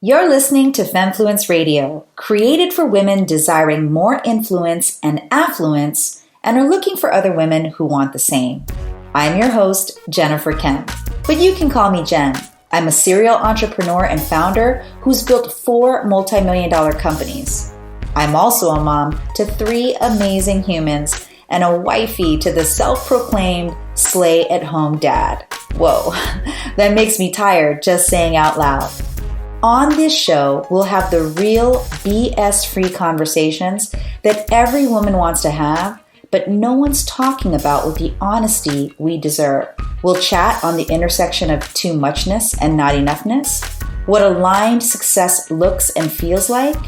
You're listening to Femfluence Radio, created for women desiring more influence and affluence and are looking for other women who want the same. I'm your host, Jennifer Kemp, but you can call me Jen. I'm a serial entrepreneur and founder who's built 4 multi-million-dollar companies. I'm also a mom to 3 amazing humans and a wifey to the self-proclaimed slay-at-home dad. Whoa, that makes me tired just saying out loud. On this show, we'll have the real BS-free conversations that every woman wants to have, but no one's talking about with the honesty we deserve. We'll chat on the intersection of too muchness and not enoughness, what aligned success looks and feels like,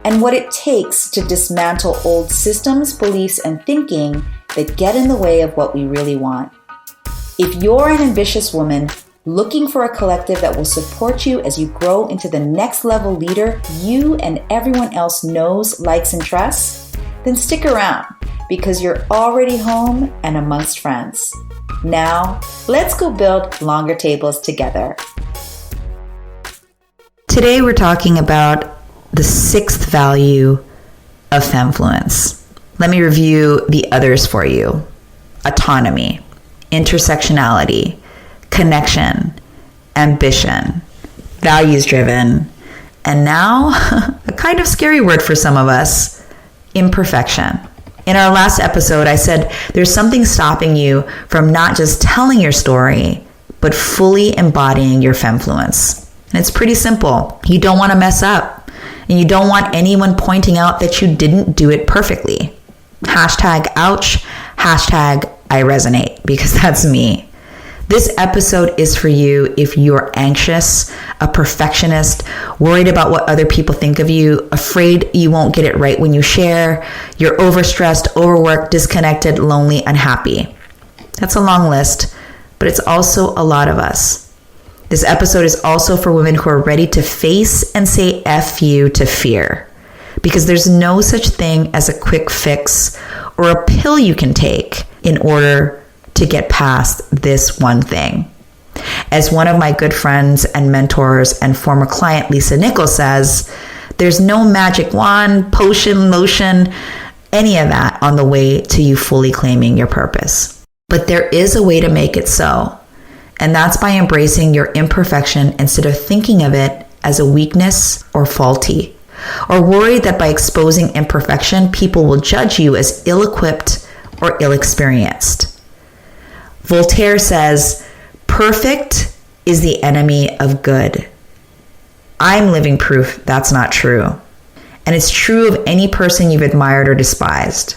and what it takes to dismantle old systems, beliefs, and thinking that get in the way of what we really want. If you're an ambitious woman looking for a collective that will support you as you grow into the next level leader you and everyone else knows, likes, and trusts, then stick around because you're already home and amongst friends. Now, let's go build longer tables together. Today we're talking about the 6th value of Femfluence. Let me review the others for you. Autonomy, intersectionality, connection, ambition, values-driven, and now, a kind of scary word for some of us, imperfection. In our last episode, I said there's something stopping you from not just telling your story, but fully embodying your Femfluence. And it's pretty simple. You don't want to mess up, and you don't want anyone pointing out that you didn't do it perfectly. Hashtag ouch, hashtag I resonate, because that's me. This episode is for you if you're anxious, a perfectionist, worried about what other people think of you, afraid you won't get it right when you share, you're overstressed, overworked, disconnected, lonely, unhappy. That's a long list, but it's also a lot of us. This episode is also for women who are ready to face and say F you to fear, because there's no such thing as a quick fix or a pill you can take in order to get past this one thing. As one of my good friends and mentors and former client, Lisa Nichols, says, there's no magic wand, potion, lotion, any of that on the way to you fully claiming your purpose. But there is a way to make it so. And that's by embracing your imperfection instead of thinking of it as a weakness or faulty, or worried that by exposing imperfection, people will judge you as ill-equipped or ill-experienced. Voltaire says, perfect is the enemy of good. I'm living proof that's not true. And it's true of any person you've admired or despised.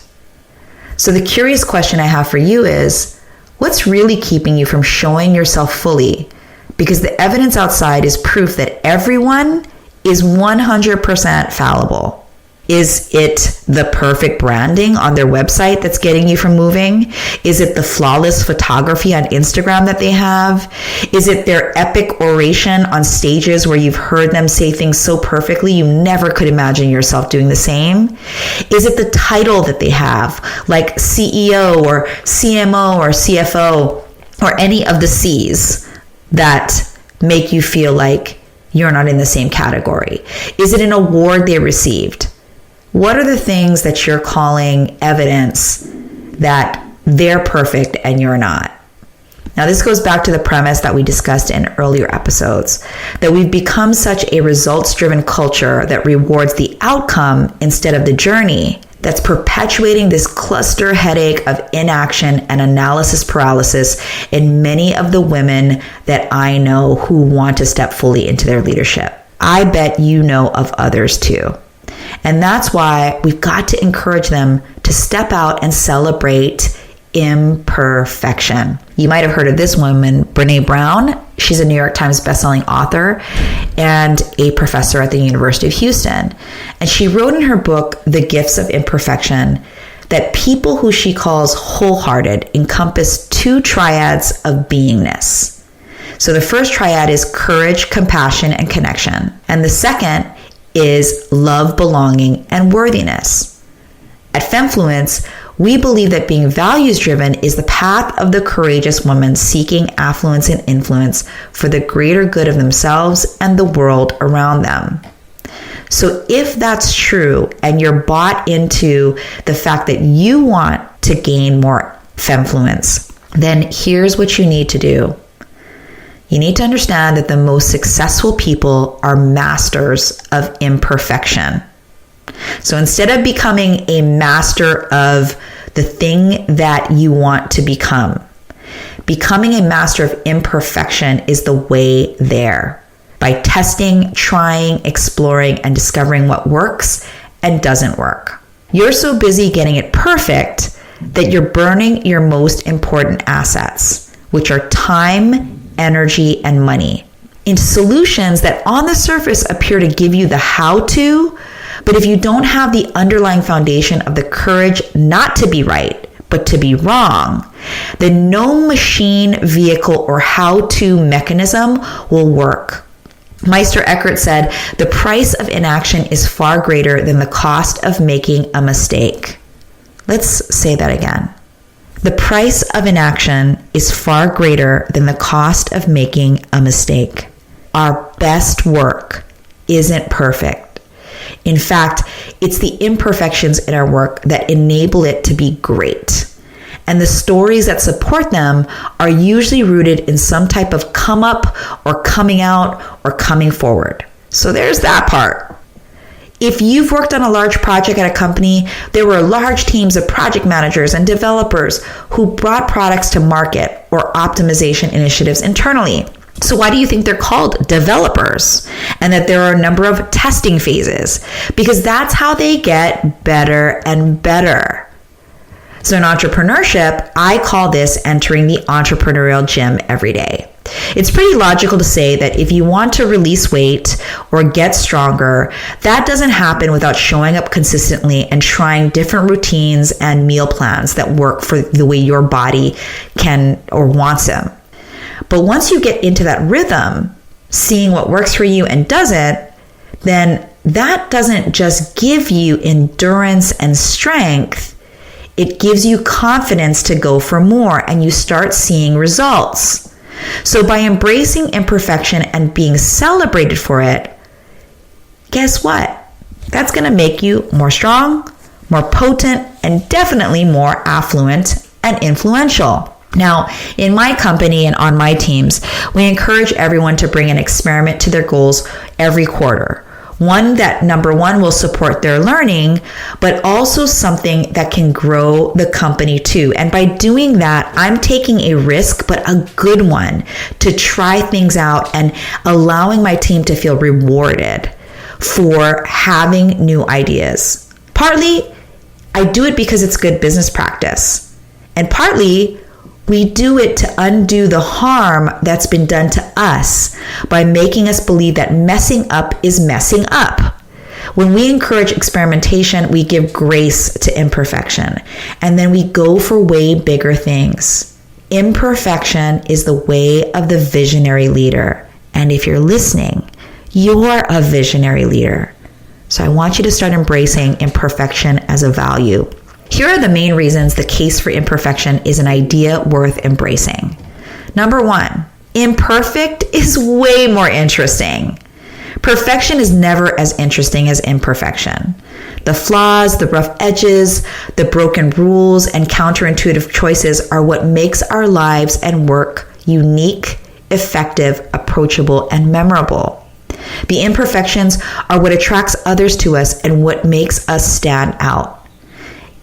So the curious question I have for you is, what's really keeping you from showing yourself fully? Because the evidence outside is proof that everyone is 100% fallible. Is it the perfect branding on their website that's getting you from moving? Is it the flawless photography on Instagram that they have? Is it their epic oration on stages where you've heard them say things so perfectly you never could imagine yourself doing the same? Is it the title that they have, like CEO or CMO or CFO or any of the C's that make you feel like you're not in the same category? Is it an award they received? What are the things that you're calling evidence that they're perfect and you're not? Now, this goes back to the premise that we discussed in earlier episodes, that we've become such a results-driven culture that rewards the outcome instead of the journey, that's perpetuating this cluster headache of inaction and analysis paralysis in many of the women that I know who want to step fully into their leadership. I bet you know of others too. And that's why we've got to encourage them to step out and celebrate imperfection. You might have heard of this woman, Brene Brown. She's a New York Times bestselling author and a professor at the University of Houston. And she wrote in her book, The Gifts of Imperfection, that people who she calls wholehearted encompass 2 triads of beingness. So the first triad is courage, compassion, and connection. And the second is love, belonging, and worthiness. At Femfluence, We believe that being values-driven is the path of the courageous woman seeking affluence and influence for the greater good of themselves and the world around them. So if that's true and you're bought into the fact that you want to gain more femfluence, then here's what you need to do. You need to understand that the most successful people are masters of imperfection. So instead of becoming a master of the thing that you want to becoming a master of imperfection is the way there. By testing, trying, exploring, and discovering what works and doesn't work. You're so busy getting it perfect that you're burning your most important assets, which are time, energy, and money, into solutions that on the surface appear to give you the how-to, but if you don't have the underlying foundation of the courage not to be right, but to be wrong, then no machine, vehicle, or how-to mechanism will work. Meister Eckhart said, "The price of inaction is far greater than the cost of making a mistake." Let's say that again. The price of inaction is far greater than the cost of making a mistake. Our best work isn't perfect. In fact, it's the imperfections in our work that enable it to be great. And the stories that support them are usually rooted in some type of come up or coming out or coming forward. So there's that part. If you've worked on a large project at a company, there were large teams of project managers and developers who brought products to market or optimization initiatives internally. So why do you think they're called developers? And that there are a number of testing phases? Because that's how they get better and better. So in entrepreneurship, I call this entering the entrepreneurial gym every day. It's pretty logical to say that if you want to release weight or get stronger, that doesn't happen without showing up consistently and trying different routines and meal plans that work for the way your body can or wants them. But once you get into that rhythm, seeing what works for you and doesn't, then that doesn't just give you endurance and strength. It gives you confidence to go for more and you start seeing results. So by embracing imperfection and being celebrated for it, guess what? That's going to make you more strong, more potent, and definitely more affluent and influential. Now, in my company and on my teams, we encourage everyone to bring an experiment to their goals every quarter. One that, number one, will support their learning, but also something that can grow the company too. And by doing that, I'm taking a risk, but a good one, to try things out and allowing my team to feel rewarded for having new ideas. Partly, I do it because it's good business practice. And partly, we do it to undo the harm that's been done to us by making us believe that messing up is messing up. When we encourage experimentation, we give grace to imperfection, and then we go for way bigger things. Imperfection is the way of the visionary leader. And if you're listening, you're a visionary leader. So I want you to start embracing imperfection as a value. Here are the main reasons the case for imperfection is an idea worth embracing. Number one, imperfect is way more interesting. Perfection is never as interesting as imperfection. The flaws, the rough edges, the broken rules, and counterintuitive choices are what makes our lives and work unique, effective, approachable, and memorable. The imperfections are what attracts others to us and what makes us stand out.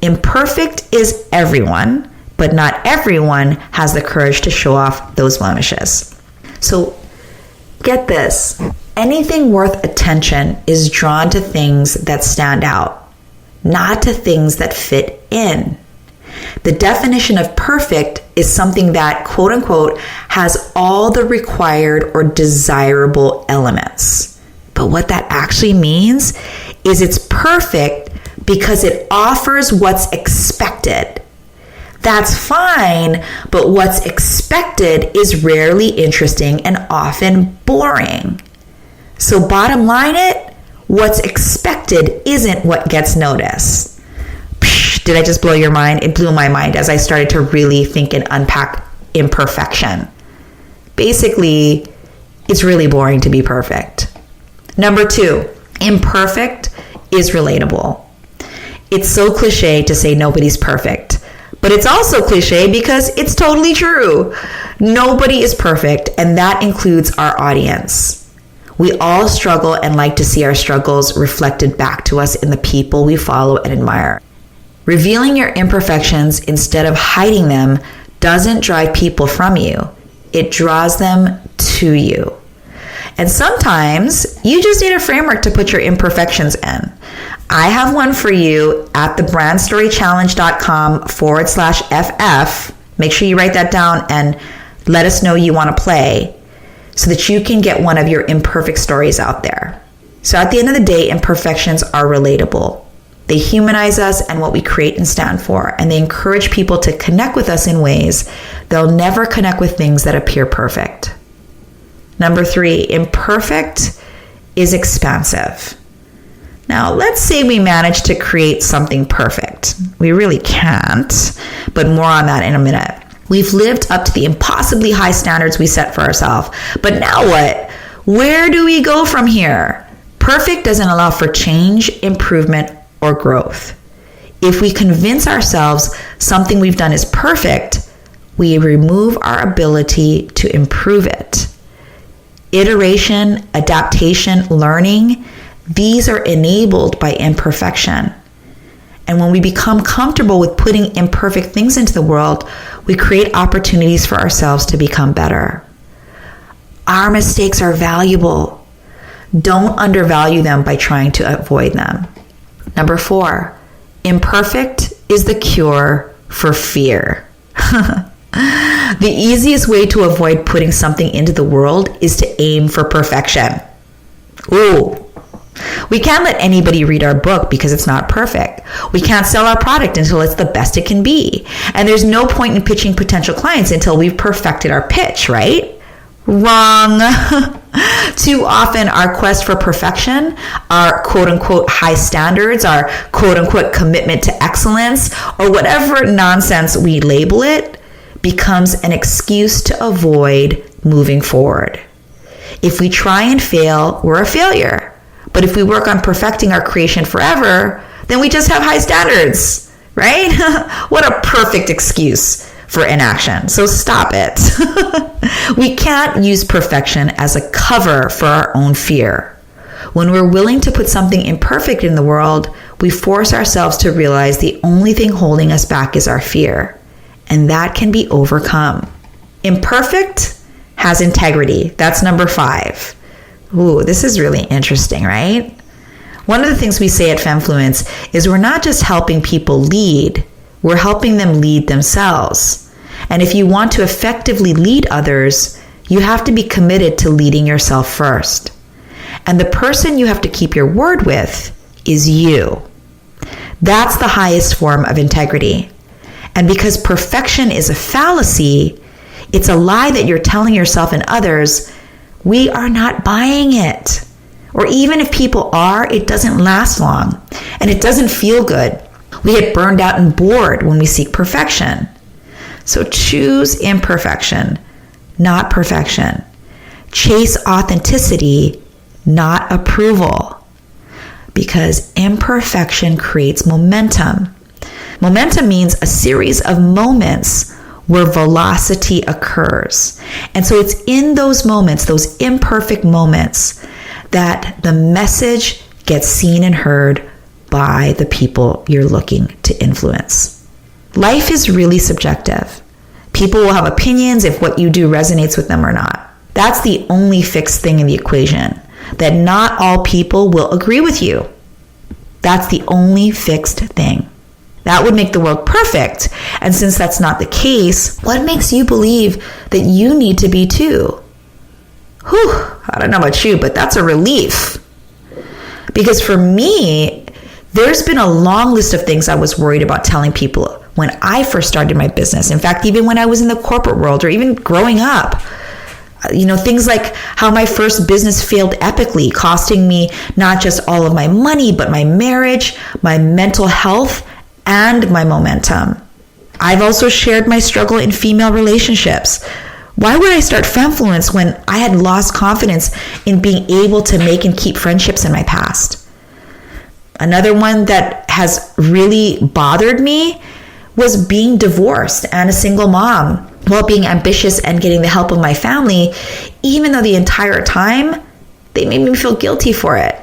Imperfect is everyone, but not everyone has the courage to show off those blemishes. So get this, anything worth attention is drawn to things that stand out, not to things that fit in. The definition of perfect is something that, quote unquote, has all the required or desirable elements. But what that actually means is it's perfect because it offers what's expected. That's fine, but what's expected is rarely interesting and often boring. So bottom line it, what's expected isn't what gets noticed. Did I just blow your mind? It blew my mind as I started to really think and unpack imperfection. Basically, it's really boring to be perfect. Number 2, imperfect is relatable. It's so cliche to say nobody's perfect, but it's also cliche because it's totally true. Nobody is perfect, and that includes our audience. We all struggle and like to see our struggles reflected back to us in the people we follow and admire. Revealing your imperfections instead of hiding them doesn't drive people from you. It draws them to you. And sometimes you just need a framework to put your imperfections in. I have one for you at thebrandstorychallenge.com/FF. Make sure you write that down and let us know you want to play so that you can get one of your imperfect stories out there. So at the end of the day, imperfections are relatable. They humanize us and what we create and stand for, and they encourage people to connect with us in ways they'll never connect with things that appear perfect. Number 3, imperfect is expansive. Now, let's say we manage to create something perfect. We really can't, but more on that in a minute. We've lived up to the impossibly high standards we set for ourselves. But now what? Where do we go from here? Perfect doesn't allow for change, improvement, or growth. If we convince ourselves something we've done is perfect, we remove our ability to improve it. Iteration, adaptation, learning, these are enabled by imperfection. And when we become comfortable with putting imperfect things into the world, we create opportunities for ourselves to become better. Our mistakes are valuable. Don't undervalue them by trying to avoid them. Number 4, imperfect is the cure for fear. The easiest way to avoid putting something into the world is to aim for perfection. Ooh. We can't let anybody read our book because it's not perfect. We can't sell our product until it's the best it can be. And there's no point in pitching potential clients until we've perfected our pitch, right? Wrong. Too often our quest for perfection, our quote unquote high standards, our quote unquote commitment to excellence, or whatever nonsense we label it, becomes an excuse to avoid moving forward. If we try and fail, we're a failure. But if we work on perfecting our creation forever, then we just have high standards, right? What a perfect excuse for inaction. So stop it. We can't use perfection as a cover for our own fear. When we're willing to put something imperfect in the world, we force ourselves to realize the only thing holding us back is our fear. And that can be overcome. Imperfect has integrity. That's number 5. Ooh, this is really interesting, right? One of the things we say at Femfluence is we're not just helping people lead, we're helping them lead themselves. And if you want to effectively lead others, you have to be committed to leading yourself first. And the person you have to keep your word with is you. That's the highest form of integrity. And because perfection is a fallacy, it's a lie that you're telling yourself and others, we are not buying it. Or even if people are, it doesn't last long and it doesn't feel good. We get burned out and bored when we seek perfection. So choose imperfection, not perfection. Chase authenticity, not approval. Because imperfection creates momentum. Momentum means a series of moments where velocity occurs. And so it's in those moments, those imperfect moments, that the message gets seen and heard by the people you're looking to influence. Life is really subjective. People will have opinions if what you do resonates with them or not. That's the only fixed thing in the equation, that not all people will agree with you. That's the only fixed thing. That would make the world perfect. And since that's not the case, what makes you believe that you need to be too? Whew, I don't know about you, but that's a relief. Because for me, there's been a long list of things I was worried about telling people when I first started my business. In fact, even when I was in the corporate world or even growing up. Things like how my first business failed epically, costing me not just all of my money, but my marriage, my mental health, and my momentum. I've also shared my struggle in female relationships. Why would I start Femfluence when I had lost confidence in being able to make and keep friendships in my past? Another one that has really bothered me was being divorced and a single mom while being ambitious and getting the help of my family, even though the entire time they made me feel guilty for it.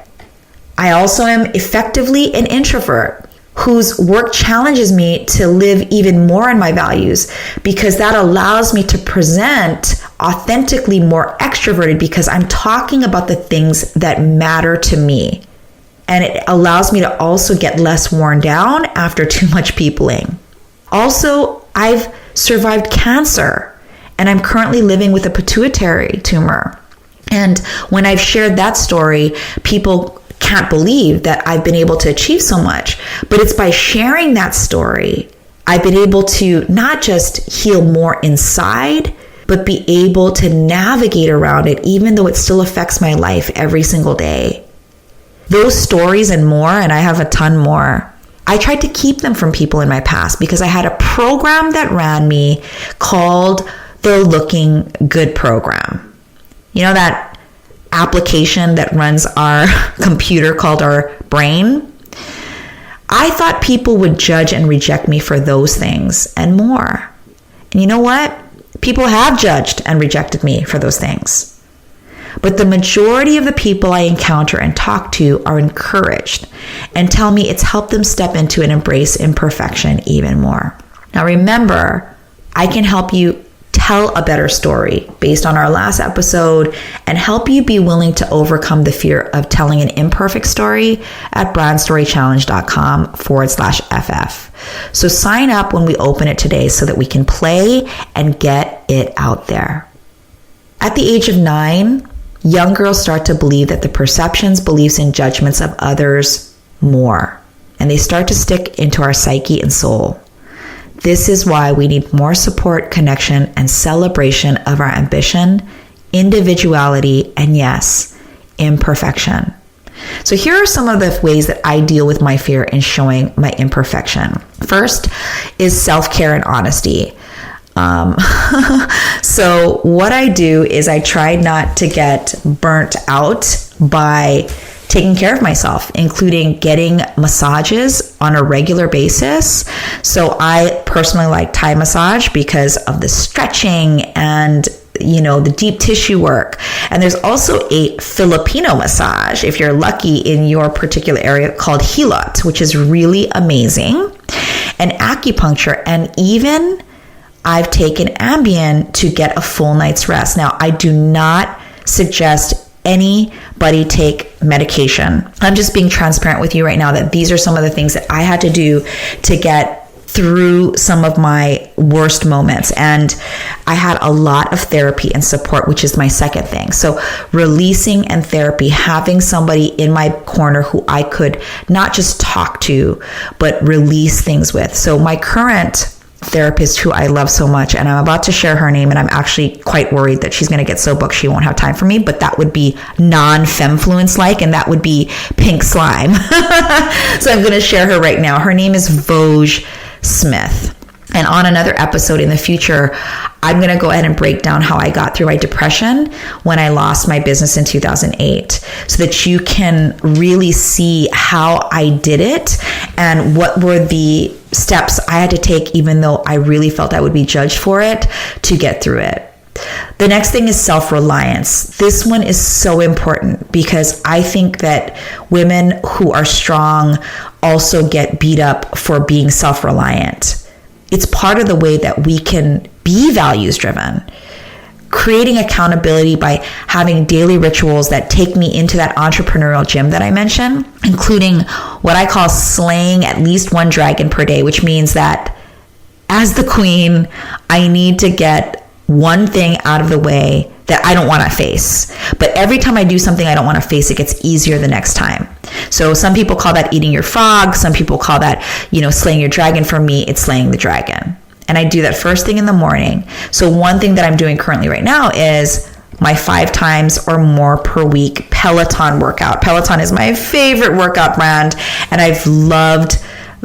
I also am effectively an introvert whose work challenges me to live even more in my values, because that allows me to present authentically more extroverted because I'm talking about the things that matter to me. And it allows me to also get less worn down after too much peopling. Also, I've survived cancer and I'm currently living with a pituitary tumor. And when I've shared that story, people can't believe that I've been able to achieve so much. But it's by sharing that story, I've been able to not just heal more inside, but be able to navigate around it, even though it still affects my life every single day. Those stories and more, and I have a ton more, I tried to keep them from people in my past because I had a program that ran me called the Looking Good program. You know that application that runs our computer called our brain? I thought people would judge and reject me for those things and more. And you know what? People have judged and rejected me for those things. But the majority of the people I encounter and talk to are encouraged and tell me it's helped them step into and embrace imperfection even more. Now remember, I can help you tell a better story based on our last episode and help you be willing to overcome the fear of telling an imperfect story at brandstorychallenge.com/FF. So sign up when we open it today so that we can play and get it out there. At the age of 9, young girls start to believe that the perceptions, beliefs, and judgments of others more, and they start to stick into our psyche and soul. This is why we need more support, connection, and celebration of our ambition, individuality, and yes, imperfection. So here are some of the ways that I deal with my fear in showing my imperfection. First is self-care and honesty. So what I do is I try not to get burnt out by taking care of myself, including getting massages on a regular basis. So I personally like Thai massage because of the stretching and the deep tissue work. And there's also a Filipino massage, if you're lucky in your particular area, called Hilot, which is really amazing. And acupuncture, and even I've taken Ambien to get a full night's rest. Now, I do not suggest anybody take medication. I'm just being transparent with you right now that these are some of the things that I had to do to get through some of my worst moments. And I had a lot of therapy and support, which is my second thing. So releasing and therapy, having somebody in my corner who I could not just talk to, but release things with. So my current therapist, who I love so much, and I'm about to share her name, and I'm actually quite worried that she's going to get so booked she won't have time for me, but that would be non-Femfluence like, and that would be pink slime. So I'm going to share her right now. Her name is Voj Smith. And on another episode in the future, I'm going to go ahead and break down how I got through my depression when I lost my business in 2008, so that you can really see how I did it and what were the steps I had to take, even though I really felt I would be judged for it, to get through it. The next thing is self-reliance. This one is so important because I think that women who are strong also get beat up for being self-reliant. It's part of the way that we can be values-driven. Creating accountability by having daily rituals that take me into that entrepreneurial gym that I mentioned, including what I call slaying at least one dragon per day, which means that as the queen, I need to get one thing out of the way that I don't want to face. But every time I do something I don't want to face, it gets easier the next time. So some people call that eating your frog. Some people call that, slaying your dragon. For me, it's slaying the dragon. And I do that first thing in the morning. So one thing that I'm doing currently right now is my 5 times or more per week Peloton workout. Peloton is my favorite workout brand, and I've loved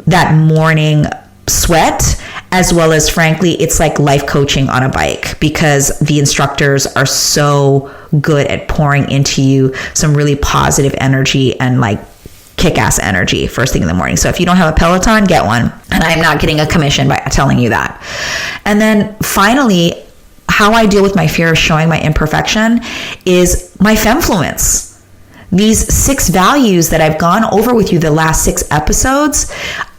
that morning sweat, as well as, frankly, it's like life coaching on a bike, because the instructors are so good at pouring into you some really positive energy and like kick-ass energy first thing in the morning. So if you don't have a Peloton, get one. And I'm not getting a commission by telling you that. And then finally, how I deal with my fear of showing my imperfection is my femfluence. These 6 values that I've gone over with you the last 6 episodes,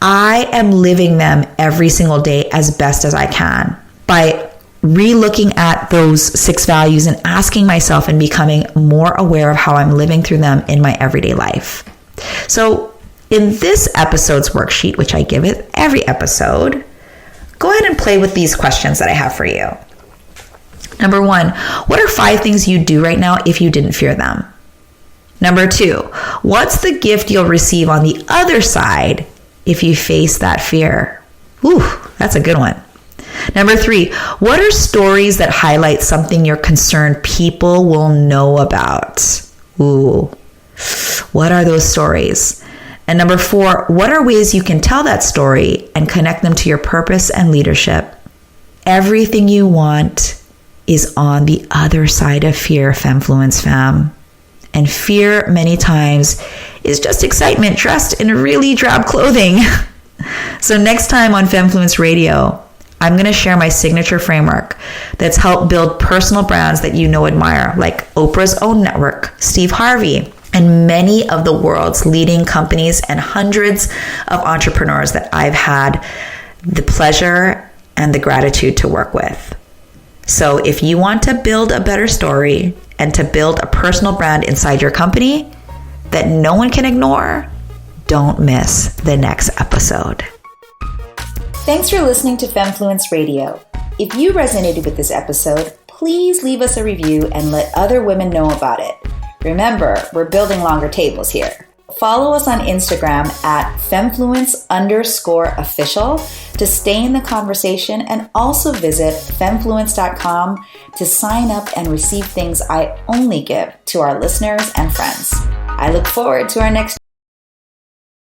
I am living them every single day as best as I can by re-looking at those 6 values and asking myself and becoming more aware of how I'm living through them in my everyday life. So in this episode's worksheet, which I give it every episode, go ahead and play with these questions that I have for you. Number 1, what are 5 things you'd do right now if you didn't fear them? Number 2, what's the gift you'll receive on the other side if you face that fear? Ooh, that's a good one. Number 3, what are stories that highlight something you're concerned people will know about? Ooh, what are those stories? And number 4, what are ways you can tell that story and connect them to your purpose and leadership? Everything you want is on the other side of fear, Femfluence fam. And fear many times is just excitement dressed in really drab clothing. So next time on Femfluence Radio, I'm going to share my signature framework that's helped build personal brands that you know admire, like Oprah's Own Network, Steve Harvey, and many of the world's leading companies and hundreds of entrepreneurs that I've had the pleasure and the gratitude to work with. So if you want to build a better story and to build a personal brand inside your company that no one can ignore, don't miss the next episode. Thanks for listening to Femfluence Radio. If you resonated with this episode, please leave us a review and let other women know about it. Remember, we're building longer tables here. Follow us on Instagram at Femfluence_official to stay in the conversation, and also visit femfluence.com to sign up and receive things I only give to our listeners and friends. I look forward to our next